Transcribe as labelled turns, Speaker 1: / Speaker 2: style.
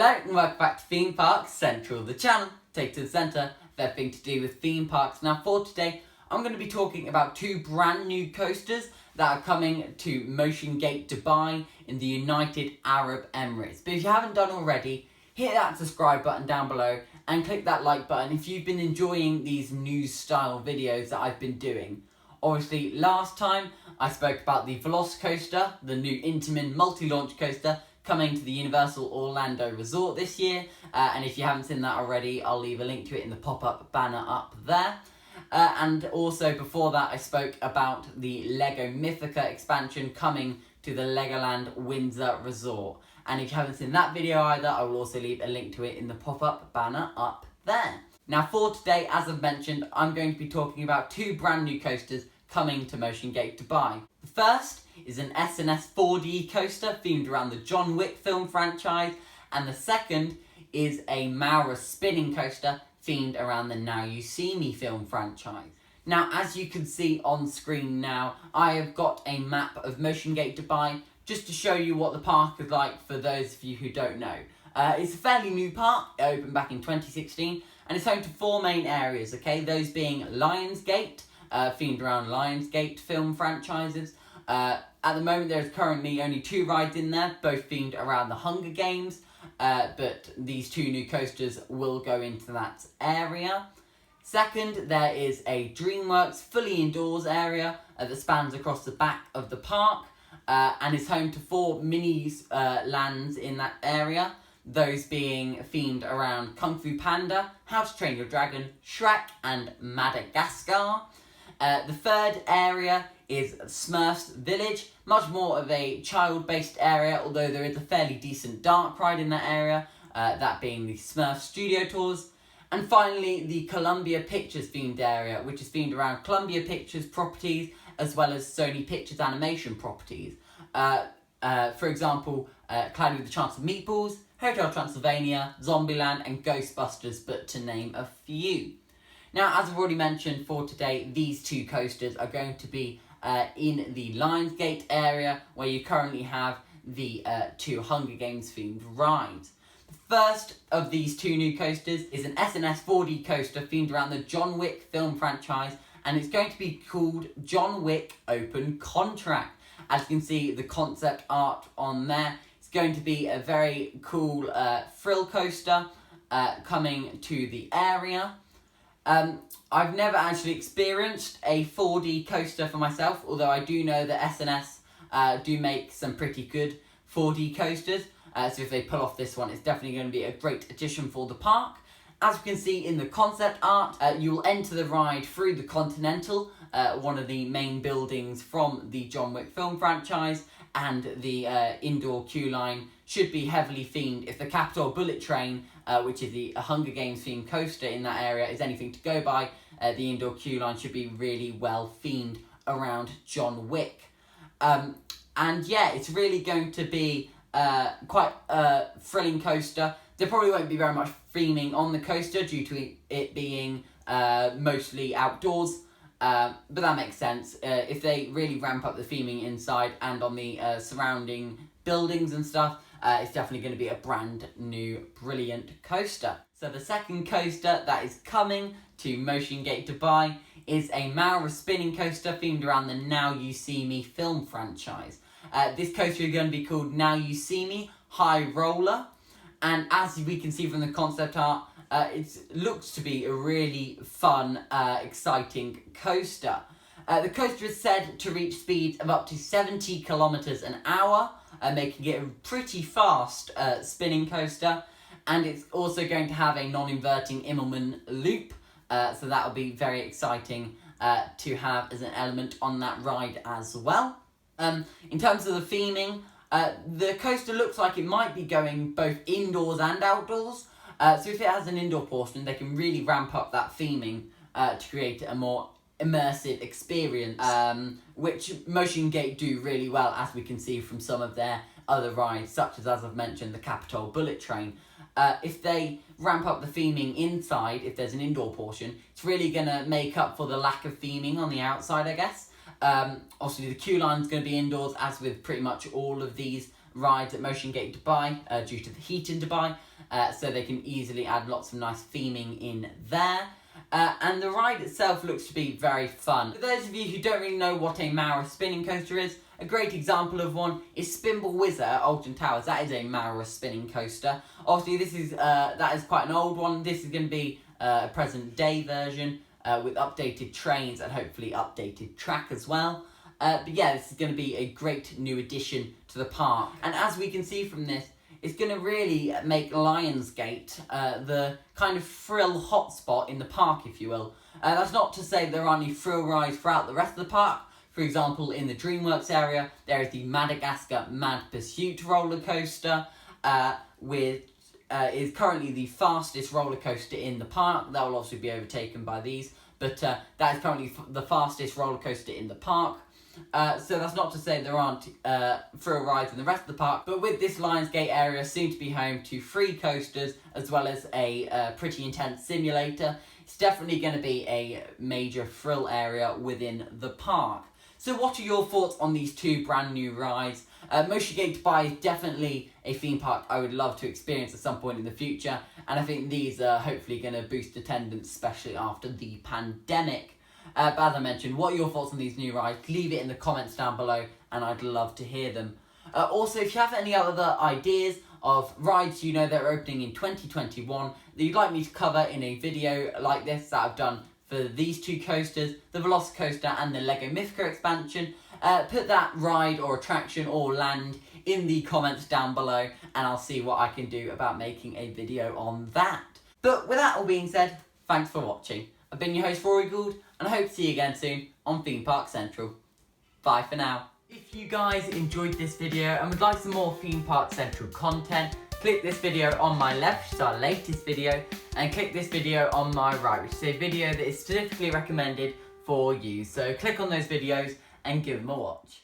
Speaker 1: Hello and welcome back to Theme Parks Central, the channel take to the centre of everything to do with theme parks. Now for today, I'm going to be talking about two brand new coasters that are coming to Motiongate Dubai in the United Arab Emirates. But if you haven't done already, hit that subscribe button down below and click that like button if you've been enjoying these news style videos that I've been doing. Obviously, last time I spoke about the Velocicoaster, the new Intamin multi-launch coaster, coming to the Universal Orlando Resort this year, and if you haven't seen that already, I'll leave a link to it in the pop-up banner up there. And also before that, I spoke about the Lego Mythica expansion coming to the Legoland Windsor Resort, and if you haven't seen that video either, I will also leave a link to it in the pop-up banner up there. Now for today, as I've mentioned, I'm going to be talking about two brand new coasters coming to Motiongate Dubai. The first is an S&S 4D coaster themed around the John Wick film franchise, and the second is a Maura spinning coaster themed around the Now You See Me film franchise. Now, as you can see on screen now, I have got a map of Motiongate Dubai just to show you what the park is like for those of you who don't know. It's a fairly new park, it opened back in 2016, and it's home to four main areas, okay? Those being Lionsgate, themed around Lionsgate film franchises. At the moment, there's currently only two rides in there, both themed around the Hunger Games, but these two new coasters will go into that area. Second, there is a DreamWorks fully indoors area that spans across the back of the park and is home to four mini lands in that area, those being themed around Kung Fu Panda, How to Train Your Dragon, Shrek and Madagascar. The third area is Smurfs Village, much more of a child-based area, although there is a fairly decent dark ride in that area, that being the Smurf Studio Tours. And finally, the Columbia Pictures themed area, which is themed around Columbia Pictures properties, as well as Sony Pictures Animation properties. For example, Cloudy with a Chance of Meatballs, Hotel Transylvania, Zombieland and Ghostbusters, but to name a few. Now, as I've already mentioned for today, these two coasters are going to be in the Lionsgate area, where you currently have the two Hunger Games themed rides. The first of these two new coasters is an S&S 4D coaster themed around the John Wick film franchise, and it's going to be called John Wick Open Contract. As you can see, the concept art on there, it's going to be a very cool thrill coaster coming to the area. I've never actually experienced a 4D coaster for myself, although I do know that S&S do make some pretty good 4D coasters, so if they pull off this one, it's definitely going to be a great addition for the park. As you can see in the concept art, you will enter the ride through the Continental, one of the main buildings from the John Wick film franchise, and the indoor queue line should be heavily themed. If the Capitol Bullet Train, which is the Hunger Games themed coaster in that area, is anything to go by, the indoor queue line should be really well themed around John Wick. And yeah, it's really going to be quite a thrilling coaster. There probably won't be very much theming on the coaster due to it being mostly outdoors. But that makes sense. If they really ramp up the theming inside and on the surrounding buildings and stuff, it's definitely going to be a brand new, brilliant coaster. So the second coaster that is coming to Motiongate Dubai is a Maura spinning coaster themed around the Now You See Me film franchise. This coaster is going to be called Now You See Me High Roller, and as we can see from the concept art, it looks to be a really fun, exciting coaster. The coaster is said to reach speeds of up to 70 kilometers an hour, making it a pretty fast spinning coaster. And it's also going to have a non-inverting Immelman loop, so that will be very exciting to have as an element on that ride as well. In terms of the theming, the coaster looks like it might be going both indoors and outdoors. So if it has an indoor portion, they can really ramp up that theming to create a more immersive experience, which Motiongate do really well, as we can see from some of their other rides, such as I've mentioned, the Capitol Bullet Train. If they ramp up the theming inside, if there's an indoor portion, it's really going to make up for the lack of theming on the outside, I guess. Obviously, the queue line's going to be indoors, as with pretty much all of these rides at Motiongate Dubai, due to the heat in Dubai. so they can easily add lots of nice theming in there. And the ride itself looks to be very fun. For those of you who don't really know what a Mara spinning coaster is, a great example of one is Spinball Whizzer at Alton Towers. That is a Mara spinning coaster. Obviously, this is that is quite an old one. This is going to be a present day version with updated trains and hopefully updated track as well. But yeah, this is going to be a great new addition to the park. And as we can see from this, it's going to really make Lionsgate the kind of thrill hotspot in the park, if you will. That's not to say there aren't any thrill rides throughout the rest of the park. For example, in the DreamWorks area, there is the Madagascar Mad Pursuit roller coaster, which is currently the fastest roller coaster in the park. That will obviously be overtaken by these, but that is currently the fastest roller coaster in the park. So that's not to say there aren't thrill rides in the rest of the park, but with this Lionsgate area soon to be home to 3 coasters as well as a pretty intense simulator, it's definitely going to be a major thrill area within the park. So what are your thoughts on these 2 brand new rides? Motiongate Dubai is definitely a theme park I would love to experience at some point in the future, and I think these are hopefully going to boost attendance, especially after the pandemic. But as I mentioned, what are your thoughts on these new rides? Leave it in the comments down below and I'd love to hear them. Also, if you have any other ideas of rides you know that are opening in 2021 that you'd like me to cover in a video like this that I've done for these 2 coasters, the Velocicoaster and the Lego Mythica expansion, put that ride or attraction or land in the comments down below and I'll see what I can do about making a video on that. But with that all being said, thanks for watching. I've been your host Rory Gould, and I hope to see you again soon on Theme Park Central. Bye for now. If you guys enjoyed this video and would like some more Theme Park Central content, click this video on my left, which is our latest video, and click this video on my right, which is a video that is specifically recommended for you. So click on those videos and give them a watch.